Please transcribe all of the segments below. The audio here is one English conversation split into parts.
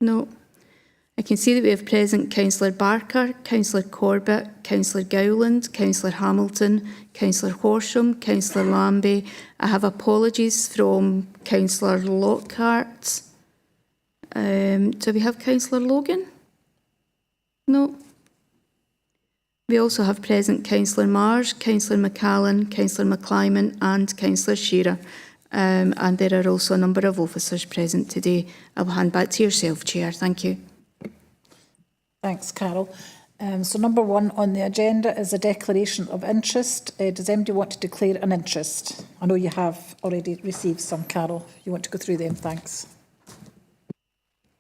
No. I can see that we have present Councillor Barker, Councillor Corbett, Councillor Gowland, Councillor Hamilton, Councillor Horsham, Councillor Lambie. I have apologies from Councillor Lockhart. Do we have Councillor Logan? No. We also have present Councillor Marsh, Councillor McCallan, Councillor McClyman and Councillor Shearer. And there are also a number of officers present today. I will hand back to yourself, Chair. Thank you. Thanks, Carol. So number 1 on the agenda is a declaration of interest. Does anybody want to declare an interest? I know you have already received some, Carol. You want to go through them? Thanks.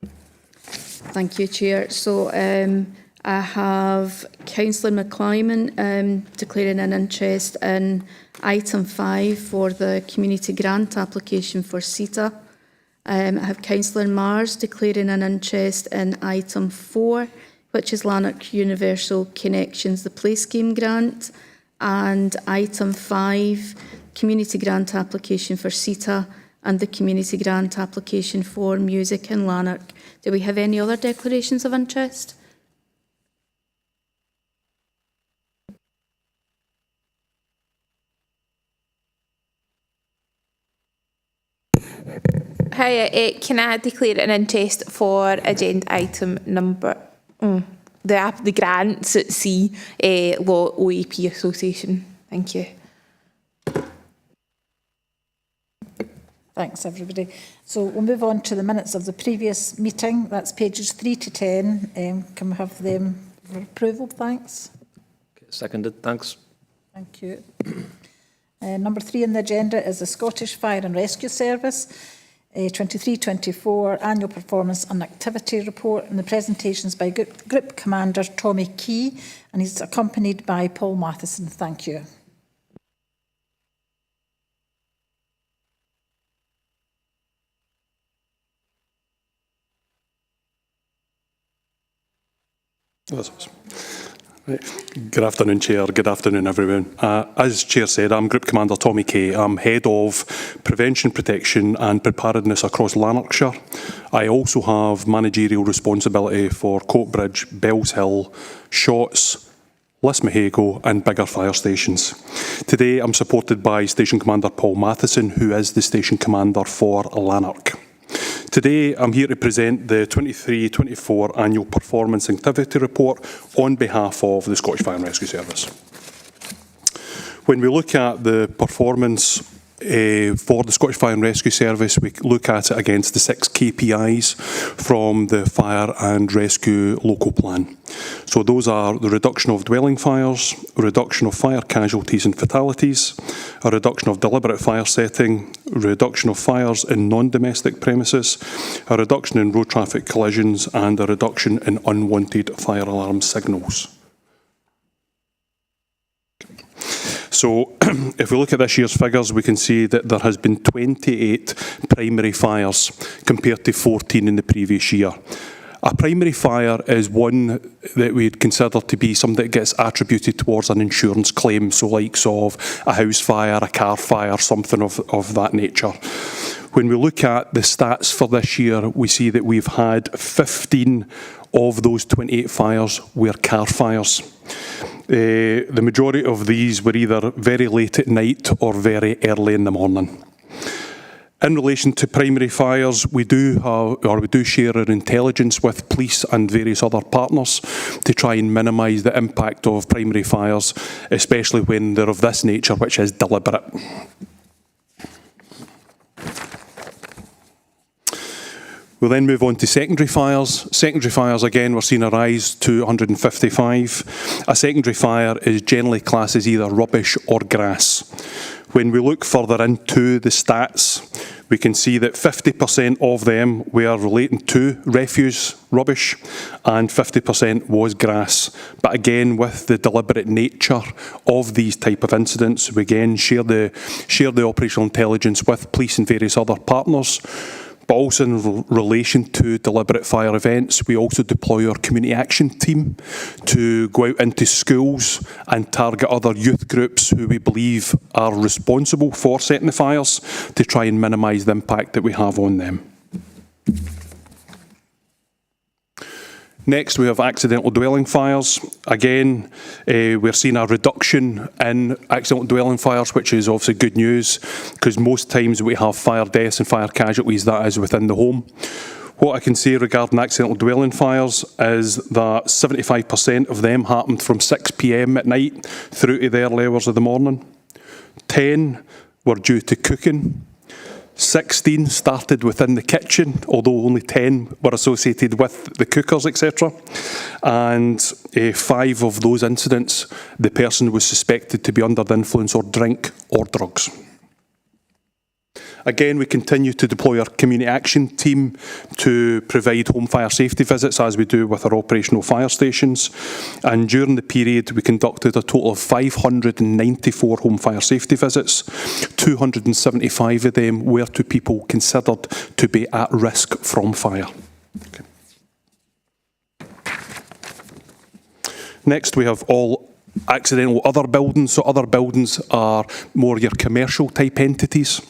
Thank you, Chair. So I have Councillor McClyman declaring an interest in item 5 for the community grant application for CETA. I have Councillor Mars declaring an interest in item 4, which is Lanark Universal Connections, the Play Scheme grant, and item 5, community grant application for CETA and the community grant application for music in Lanark. Do we have any other declarations of interest? Hi, can I declare an interest for agenda item number the grants at C, Law OAP Association? Thank you. Thanks, everybody. So we'll move on to the minutes of the previous meeting. That's pages 3 to 10. Can we have them for approval? Thanks. Okay, seconded. Thanks. Thank you. Number 3 on the agenda is the Scottish Fire and Rescue Service 23-24 Annual Performance and Activity Report, and the presentations by Group Commander Tommy Key, and he's accompanied by Paul Matheson. Thank you. Right. Good afternoon, Chair. Good afternoon, everyone. As Chair said, I'm Group Commander Tommy Kay. I'm Head of Prevention, Protection and Preparedness across Lanarkshire. I also have managerial responsibility for Coatbridge, Bells Hill, Shotts, Lismahago and bigger fire stations. Today I'm supported by Station Commander Paul Matheson, who is the Station Commander for Lanark. Today I'm here to present the 23-24 Annual Performance Activity Report on behalf of the Scottish Fire and Rescue Service. When we look at the performance for the Scottish Fire and Rescue Service, we look at it against the 6 KPIs from the Fire and Rescue Local Plan. So those are the reduction of dwelling fires, a reduction of fire casualties and fatalities, a reduction of deliberate fire setting, a reduction of fires in non-domestic premises, a reduction in road traffic collisions and a reduction in unwanted fire alarm signals. So if we look at this year's figures, we can see that there has been 28 primary fires compared to 14 in the previous year. A primary fire is one that we'd consider to be something that gets attributed towards an insurance claim, so likes of a house fire, a car fire, something of that nature. When we look at the stats for this year, we see that we've had 15 of those 28 fires were car fires. The majority of these were either very late at night or very early in the morning. In relation to primary fires, we do share our intelligence with police and various other partners to try and minimise the impact of primary fires, especially when they're of this nature, which is deliberate. We'll then move on to secondary fires. Secondary fires, again, we're seeing a rise to 155. A secondary fire is generally classed as either rubbish or grass. When we look further into the stats, we can see that 50% of them were relating to refuse rubbish and 50% was grass. But again, with the deliberate nature of these type of incidents, we again share the operational intelligence with police and various other partners. But also in relation to deliberate fire events, we also deploy our community action team to go out into schools and target other youth groups who we believe are responsible for setting the fires to try and minimise the impact that we have on them. Next, we have accidental dwelling fires. Again, we're seeing a reduction in accidental dwelling fires, which is obviously good news, because most times we have fire deaths and fire casualties that is within the home. What I can say regarding accidental dwelling fires is that 75% of them happened from 6 p.m. at night through to the early hours of the morning. 10 were due to cooking. 16 started within the kitchen, although only 10 were associated with the cookers, etc. And 5 of those incidents, the person was suspected to be under the influence or drink or drugs. Again, we continue to deploy our community action team to provide home fire safety visits, as we do with our operational fire stations. And during the period, we conducted a total of 594 home fire safety visits. 275 of them were to people considered to be at risk from fire. Okay. Next, we have all accidental other buildings. So other buildings are more your commercial type entities.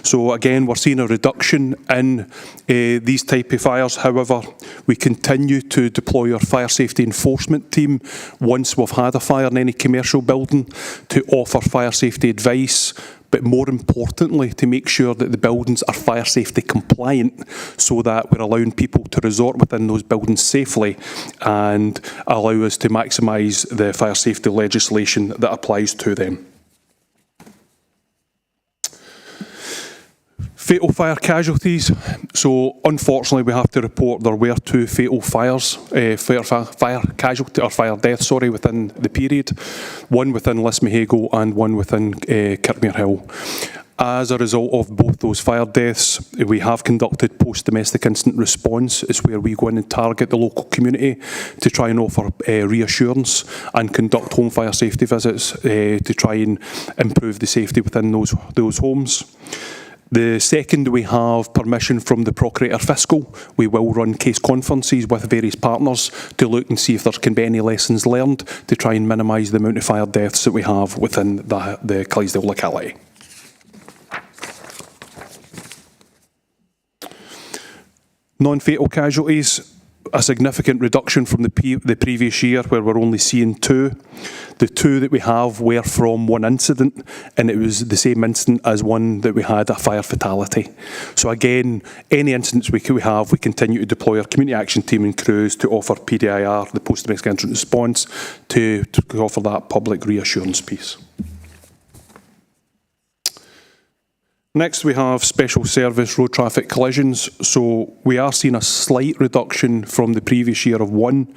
So again, we're seeing a reduction in these type of fires. However, we continue to deploy our fire safety enforcement team once we've had a fire in any commercial building to offer fire safety advice, but more importantly, to make sure that the buildings are fire safety compliant, so that we're allowing people to resort within those buildings safely and allow us to maximise the fire safety legislation that applies to them. Fatal fire casualties. So unfortunately, we have to report there were 2 fatal fires, fire casualty or fire deaths, within the period. One within Lismahago and one within Kirkmere Hill. As a result of both those fire deaths, we have conducted post-domestic incident response. It's where we go in and target the local community to try and offer reassurance and conduct home fire safety visits to try and improve the safety within those homes. The second, we have permission from the Procurator Fiscal. We will run case conferences with various partners to look and see if there can be any lessons learned to try and minimise the amount of fire deaths that we have within the Clydesdale locality. Non-fatal casualties, a significant reduction from the previous year, where we're only seeing 2. The 2 that we have were from one incident, and it was the same incident as one that we had a fire fatality. So again, any incidents we have, we continue to deploy our community action team and crews to offer PDIR, the post-domestic incident response, to offer that public reassurance piece. Next, we have special service road traffic collisions. So we are seeing a slight reduction from the previous year of 1.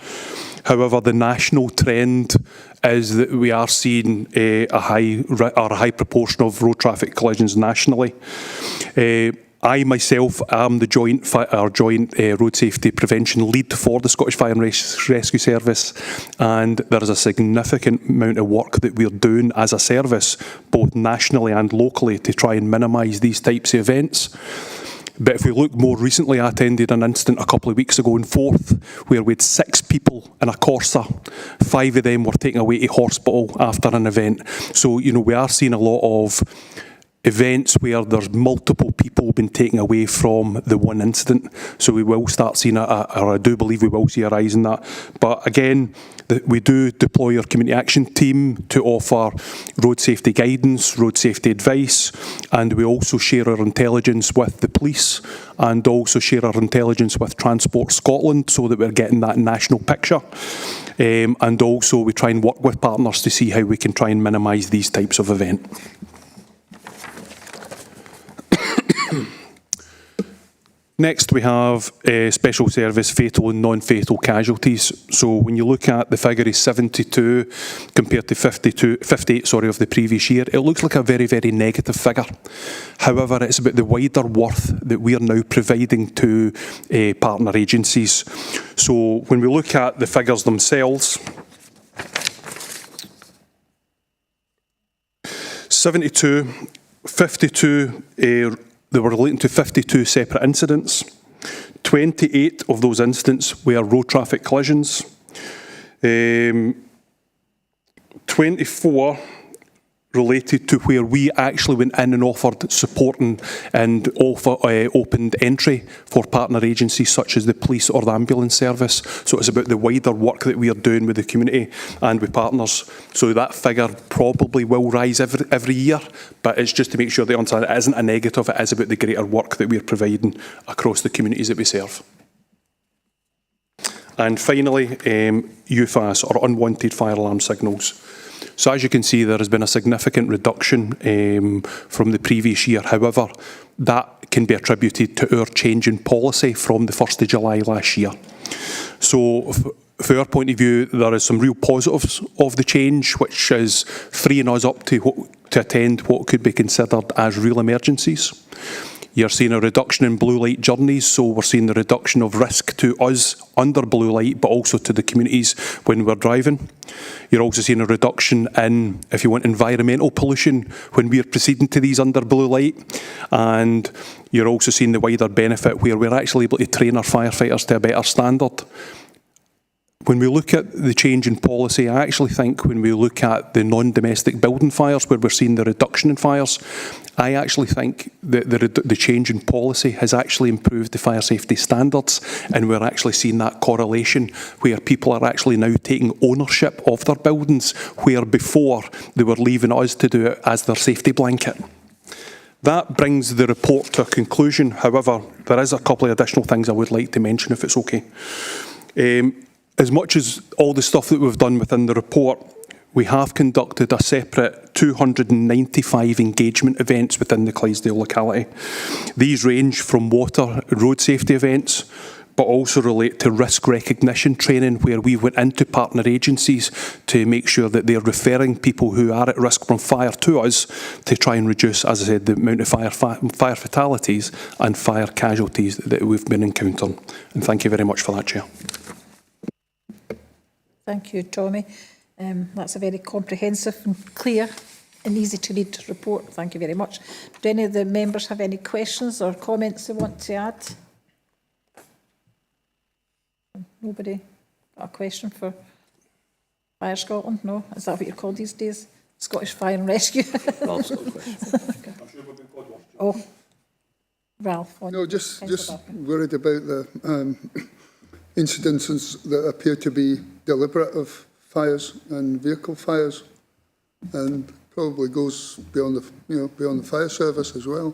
However, the national trend is that we are seeing a high proportion of road traffic collisions nationally. I myself am the joint road safety prevention lead for the Scottish Fire and Rescue Service, and there is a significant amount of work that we're doing as a service, both nationally and locally, to try and minimise these types of events. But if we look more recently, I attended an incident a couple of weeks ago in Forth where we had 6 people in a Corsa. 5 of them were taken away to hospital after an event. So, we are seeing a lot of events where there's multiple people being taken away from the one incident. So we will start seeing, or I do believe we will see a rise in that. But again, we do deploy our community action team to offer road safety guidance, road safety advice, and we also share our intelligence with the police and also share our intelligence with Transport Scotland, so that we're getting that national picture. And also we try and work with partners to see how we can try and minimise these types of events. Next, we have special service fatal and non-fatal casualties. So when you look at the figure is 72 compared to 58 of the previous year, it looks like a very, very negative figure. However, it's about the wider worth that we are now providing to partner agencies. So when we look at the figures themselves, 72, 52, they were relating to 52 separate incidents. 28 of those incidents were road traffic collisions. 24 related to where we actually went in and offered supporting and opened entry for partner agencies such as the police or the ambulance service. So it's about the wider work that we are doing with the community and with partners. So that figure probably will rise every year, but it's just to make sure they understand it isn't a negative, it is about the greater work that we're providing across the communities that we serve. And finally, UFAS, or unwanted fire alarm signals. So as you can see, there has been a significant reduction from the previous year. However, that can be attributed to our change in policy from the 1st of July last year. So from our point of view, there is some real positives of the change, which is freeing us up to attend what could be considered as real emergencies. You're seeing a reduction in blue light journeys, so we're seeing the reduction of risk to us under blue light, but also to the communities when we're driving. You're also seeing a reduction in, if you want, environmental pollution when we're proceeding to these under blue light. And you're also seeing the wider benefit where we're actually able to train our firefighters to a better standard. When we look at the change in policy, I actually think when we look at the non-domestic building fires, where we're seeing the reduction in fires, I actually think that the change in policy has actually improved the fire safety standards, and we're actually seeing that correlation where people are actually now taking ownership of their buildings, where before they were leaving us to do it as their safety blanket. That brings the report to a conclusion. However, there is a couple of additional things I would like to mention, if it's okay. As much as all the stuff that we've done within the report, we have conducted a separate 295 engagement events within the Clydesdale locality. These range from water and road safety events, but also relate to risk recognition training, where we went into partner agencies to make sure that they're referring people who are at risk from fire to us to try and reduce, as I said, the amount of fire fatalities and fire casualties that we've been encountering. And thank you very much for that, Chair. Thank you, Tommy. That's a very comprehensive and clear and easy to read report. Thank you very much. Do any of the members have any questions or comments they want to add? Nobody got a question for Fire Scotland? No? Is that what you're called these days? Scottish Fire and Rescue? Oh, Ralph. No, just worried about the incidences that appear to be deliberate of fires and vehicle fires, and probably goes beyond the beyond the fire service as well,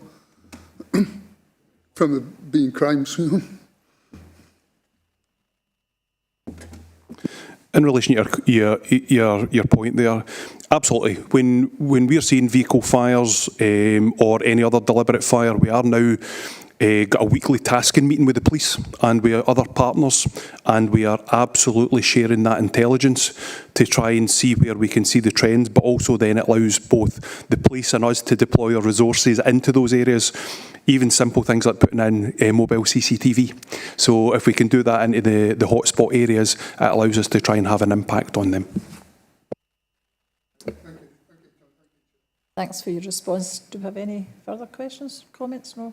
from the being crimes. In relation to your point there, absolutely. When we're seeing vehicle fires or any other deliberate fire, we are now got a weekly tasking meeting with the police and with other partners, and we are absolutely sharing that intelligence to try and see where we can see the trends, but also then it allows both the police and us to deploy our resources into those areas. Even simple things like putting in mobile CCTV. So if we can do that into the hotspot areas, it allows us to try and have an impact on them. Thanks for your response. Do we have any further questions, comments? No?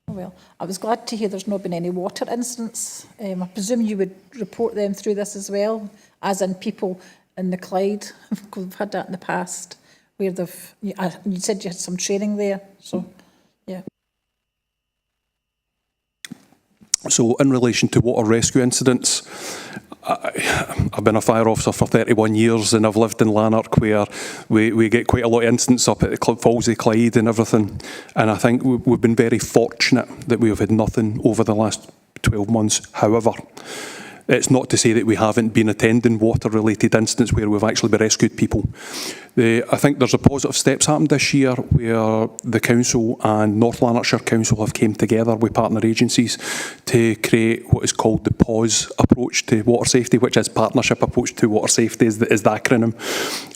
Oh, well, I was glad to hear there's not been any water incidents. I presume you would report them through this as well, as in people in the Clyde, because we've had that in the past, where they've, you said you had some training there, so, yeah. So in relation to water rescue incidents, I've been a fire officer for 31 years and I've lived in Lanark, where we get quite a lot of incidents up at the Falls of Clyde and everything. And I think we've been very fortunate that we have had nothing over the last 12 months. However, it's not to say that we haven't been attending water-related incidents where we've actually rescued people. I think there's a positive steps happened this year where the council and North Lanarkshire Council have came together with partner agencies to create what is called the PAWS approach to water safety, which is Partnership Approach to Water Safety is the acronym.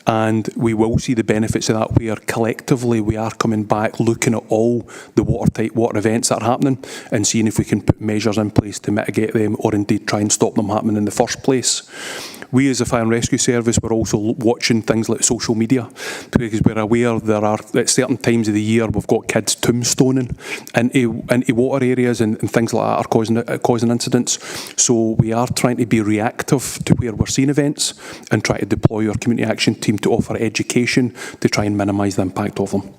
And we will see the benefits of that, where collectively we are coming back looking at all the watertight water events that are happening and seeing if we can put measures in place to mitigate them or indeed try and stop them happening in the first place. We as a fire and rescue service were also watching things like social media, because we're aware there are at certain times of the year we've got kids tombstoning into water areas and things like that are causing incidents. So we are trying to be reactive to where we're seeing events and try to deploy our community action team to offer education to try and minimise the impact of them.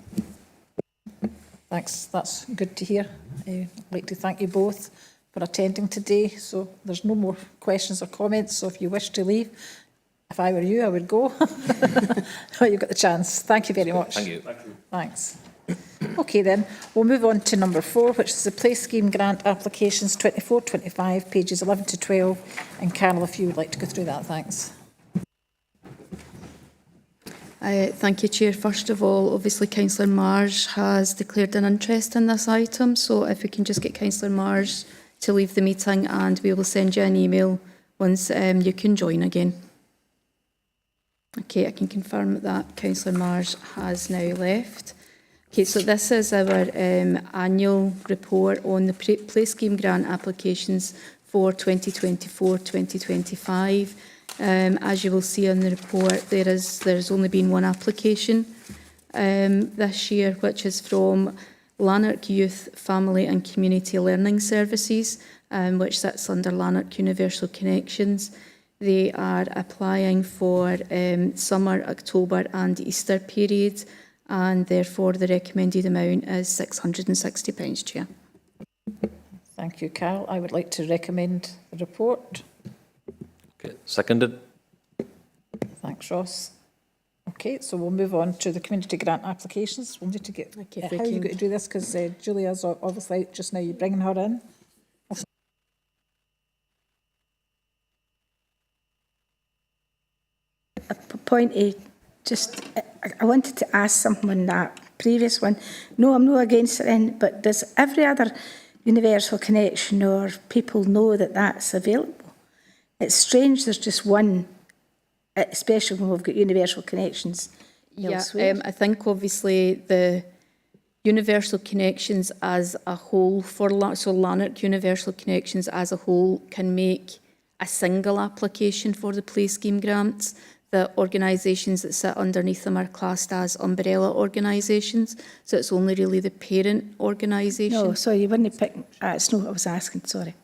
Thanks, that's good to hear. I'd like to thank you both for attending today. So there's no more questions or comments, so if you wish to leave, if I were you, I would go. Oh, you've got the chance. Thank you very much. Thank you. Thanks. Okay then, we'll move on to number 4, which is the Play Scheme Grant Applications 24-25, pages 11 to 12. And Carol, if you would like to go through that, thanks. Thank you, Chair. First of all, obviously Councillor Marsh has declared an interest in this item, so if we can just get Councillor Marsh to leave the meeting, and we will send you an email once you can join again. Okay, I can confirm that Councillor Marsh has now left. Okay, so this is our annual report on the Play Scheme Grant applications for 2024-2025. As you will see on the report, there's only been one application this year, which is from Lanark Youth, Family and Community Learning Services, which sits under Lanark Universal Connections. They are applying for summer, October and Easter period, and therefore the recommended amount is £660, Chair. Thank you, Carol. I would like to recommend the report. Okay, seconded. Thanks, Ross. Okay, so we'll move on to the community grant applications. We'll need to get... Okay, how are you going to do this? Because Julia's obviously out just now. You're bringing her in. Point A, just, I wanted to ask something on that previous one. No, I'm not against it then, but does every other universal connection or people know that that's available? It's strange there's just one, especially when we've got universal connections elsewhere. I think obviously the universal connections as a whole, so Lanark Universal Connections as a whole can make a single application for the Play Scheme grants. The organisations that sit underneath them are classed as umbrella organisations, so it's only really the parent organisation. No, sorry, you wouldn't pick, it's not what I was asking, sorry.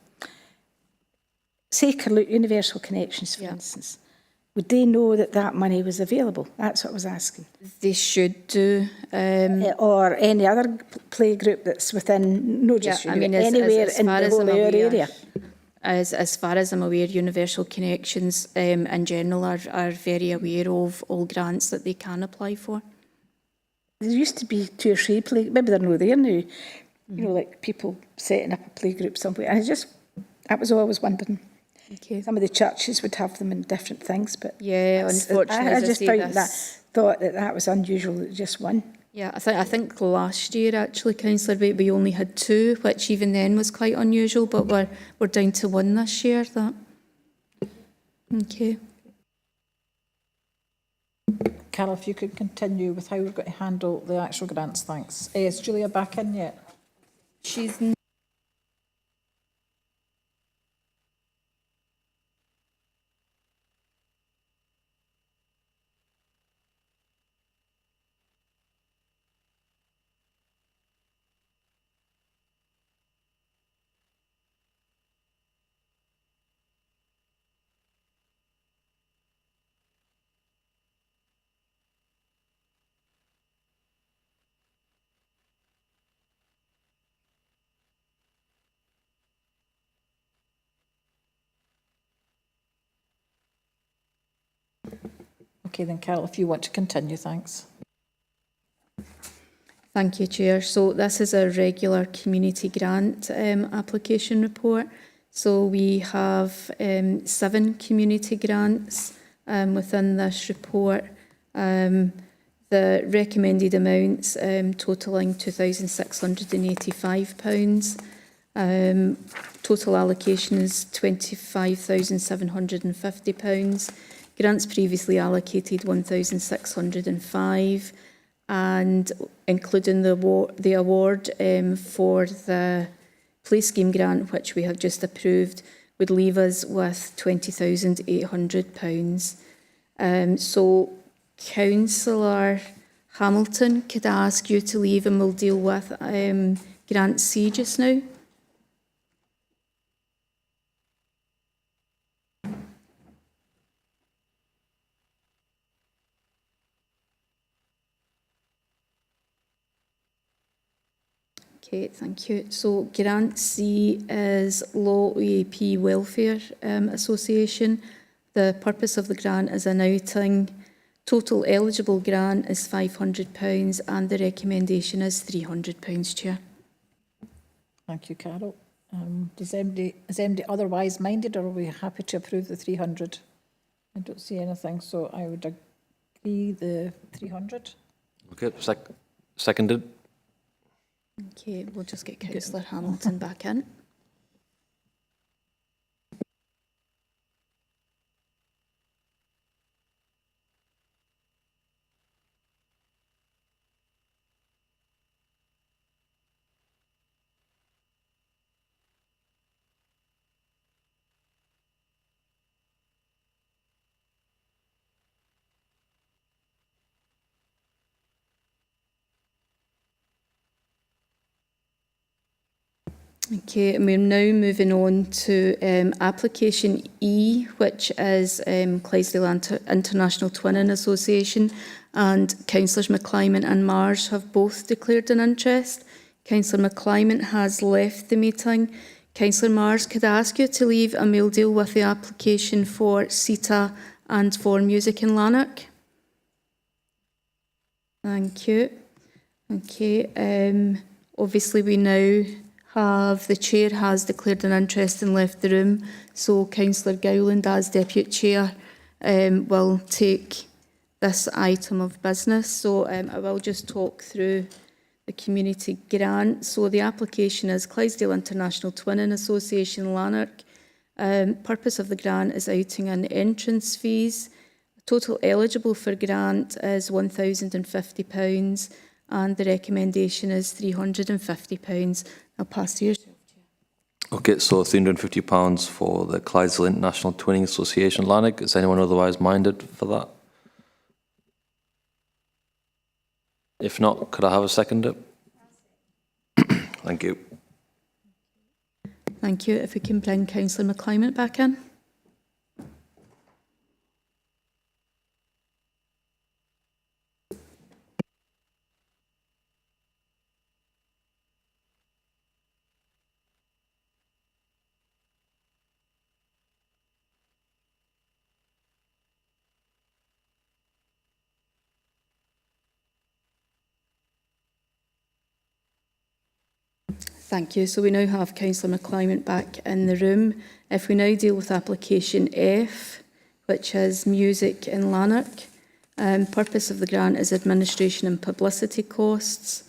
Say universal connections, for instance. Would they know that that money was available? That's what I was asking. They should do. Or any other play group that's within, not just anywhere in the whole area. As far as I'm aware, Universal Connections in general are very aware of all grants that they can apply for. There used to be 2 or 3 play, maybe they're not there now, you know, like people setting up a play group somewhere. And that was all I was wondering. Okay. Some of the churches would have them in different things, but yeah, unfortunately, I just thought that was unusual, just one. Yeah, I think last year actually, Councillor, we only had 2, which even then was quite unusual, but we're down to 1 this year. Okay. Carol, if you could continue with how we're going to handle the actual grants, thanks. Is Julia back in yet? She's Okay then, Carol, if you want to continue, thanks. Thank you, Chair. So this is a regular community grant application report. So we have 7 community grants within this report. The recommended amounts totalling £2,685. Total allocation is £25,750. Grants previously allocated £1,605, and including the award for the Play Scheme grant, which we have just approved, would leave us with £20,800. So Councillor Hamilton, could I ask you to leave and we'll deal with Grant C just now? Okay, thank you. So Grant C is Law OAP Welfare Association. The purpose of the grant is an outing. Total eligible grant is £500 and the recommendation is £300, Chair. Thank you, Carol. Is MD otherwise minded, or are we happy to approve the 300? I don't see anything, so I would agree the 300. Okay, seconded. Okay, we'll just get Councillor Hamilton back in. Okay, and we're now moving on to application E, which is Clydesdale International Twinning Association, and Councillors McClymont and Marsh have both declared an interest. Councillor McClymont has left the meeting. Councillor Marsh, could I ask you to leave and we'll deal with the application for CETA and for Music in Lanark? Thank you. Okay, obviously we now have, the Chair has declared an interest and left the room, so Councillor Gowland as Deputy Chair will take this item of business. So I will just talk through the community grant. So the application is Clydesdale International Twinning Association, Lanark. Purpose of the grant is outing and entrance fees. Total eligible for grant is £1,050 and the recommendation is £350. I'll pass to yourself, Chair. Okay, so £350 for the Clydesdale International Twinning Association, Lanark. Is anyone otherwise minded for that? If not, could I have a second? Thank you. Thank you. If we can bring Councillor McClymont back in. Thank you. So we now have Councillor McClymont back in the room. If we now deal with application F, which is Music in Lanark. Purpose of the grant is administration and publicity costs.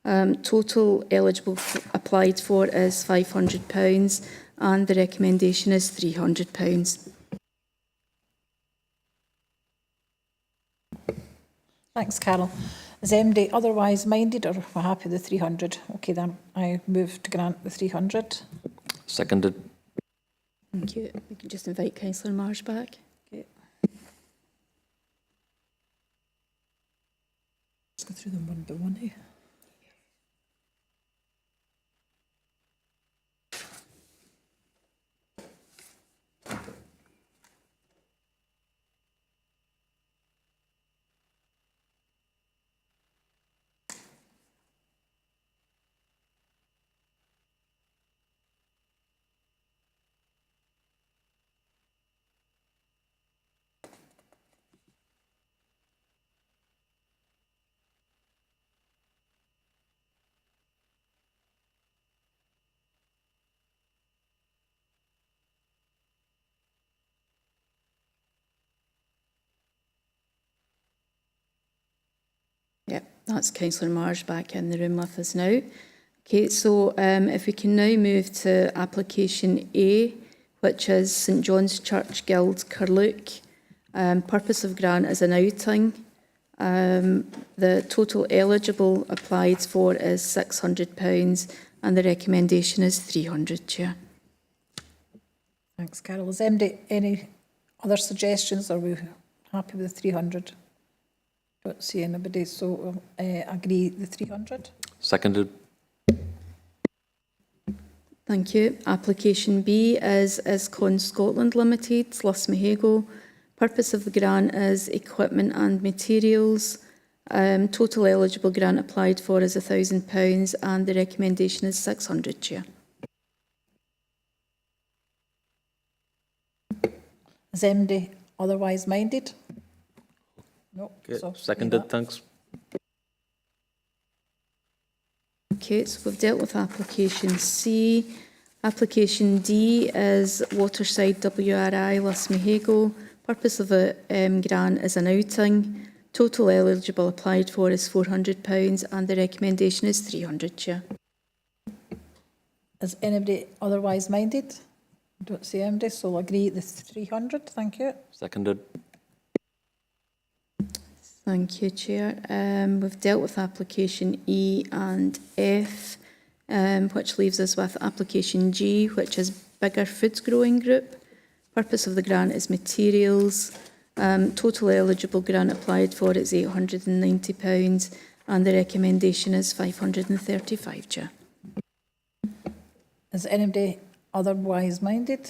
Total eligible applied for is £500 and the recommendation is £300. Thanks, Carol. Is MD otherwise minded, or we're happy with the 300? Okay, then I move to grant the 300. Seconded. Thank you. We can just invite Councillor Marsh back. Okay. Let's go through them one by one here. Yep, that's Councillor Marsh back in the room with us now. Okay, so if we can now move to application A, which is St John's Church Guild, Carluke. Purpose of grant is an outing. The total eligible applied for is £600 and the recommendation is £300, Chair. Thanks, Carol. Is MD any other suggestions, or are we happy with the 300? Don't see anybody, so we'll agree the 300. Seconded. Thank you. Application B is Con Scotland Limited, Lusmahago. Purpose of the grant is equipment and materials. Total eligible grant applied for is £1,000 and the recommendation is 600, Chair. Is MD otherwise minded? No. Okay. So Seconded, thanks. Okay, so we've dealt with application C. Application D is Waterside WRI, Lusmahago. Purpose of the grant is an outing. Total eligible applied for is £400 and the recommendation is 300, Chair. Is anybody otherwise minded? Don't see MD, so we'll agree the 300. Thank you. Seconded. Thank you, Chair. We've dealt with application E and F, which leaves us with application G, which is Bigger Foods Growing Group. Purpose of the grant is materials. Total eligible grant applied for is £890 and the recommendation is 535, Chair. Is anybody otherwise minded?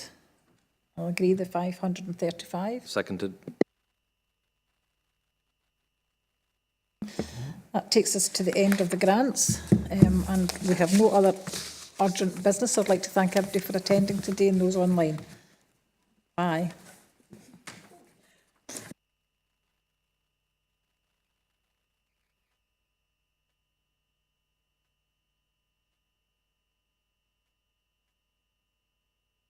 I'll agree the 535. Seconded. That takes us to the end of the grants, and we have no other urgent business. I'd like to thank everybody for attending today and those online. Bye.